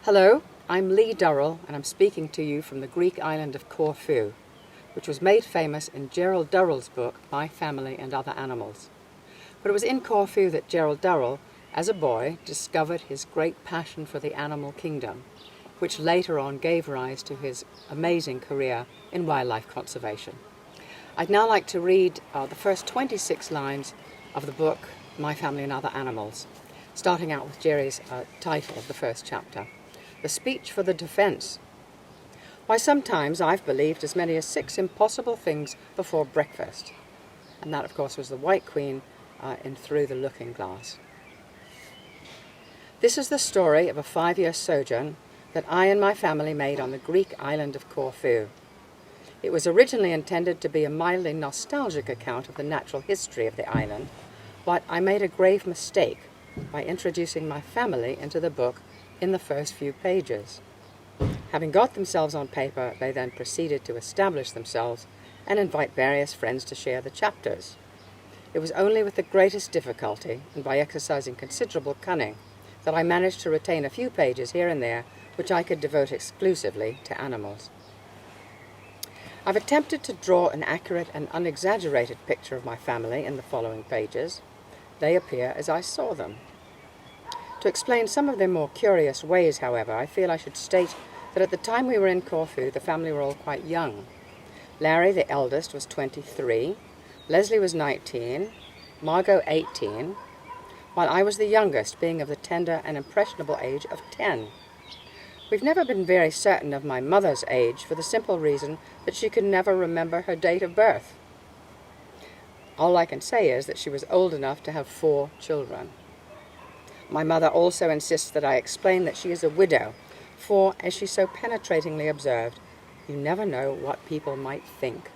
Hello, I'm Lee Durrell, and I'm speaking to you from the Greek island of Corfu, which was made famous in Gerald Durrell's book, My Family and Other Animals. But it was in Corfu that Gerald Durrell, as a boy, discovered his great passion for the animal kingdom, which later on gave rise to his amazing career in wildlife conservation. I'd now like to read the first 26 lines of the book, My Family and Other Animals, starting out with Jerry's title of the first chapter, The Speech for the Defense. Why, sometimes I've believed as many as 6 impossible things before breakfast. And that, of course, was the White Queen in Through the Looking Glass. This is the story of a 5-year sojourn that I and my family made on the Greek island of Corfu. It was originally intended to be a mildly nostalgic account of the natural history of the island, but I made a grave mistake by introducing my family into the book in the first few pages. Having got themselves on paper, they then proceeded to establish themselves and invite various friends to share the chapters. It was only with the greatest difficulty, and by exercising considerable cunning, that I managed to retain a few pages here and there which I could devote exclusively to animals. I've attempted to draw an accurate and unexaggerated picture of my family in the following pages. They appear as I saw them. To explain some of their more curious ways, however, I feel I should state that at the time we were in Corfu, the family were all quite young. Larry, the eldest, was 23, Leslie was 19, Margot 18, while I was the youngest, being of the tender and impressionable age of 10. We've never been very certain of my mother's age for the simple reason that she could never remember her date of birth. All I can say is that she was old enough to have 4 children. My mother also insists that I explain that she is a widow, for, as she so penetratingly observed, you never know what people might think.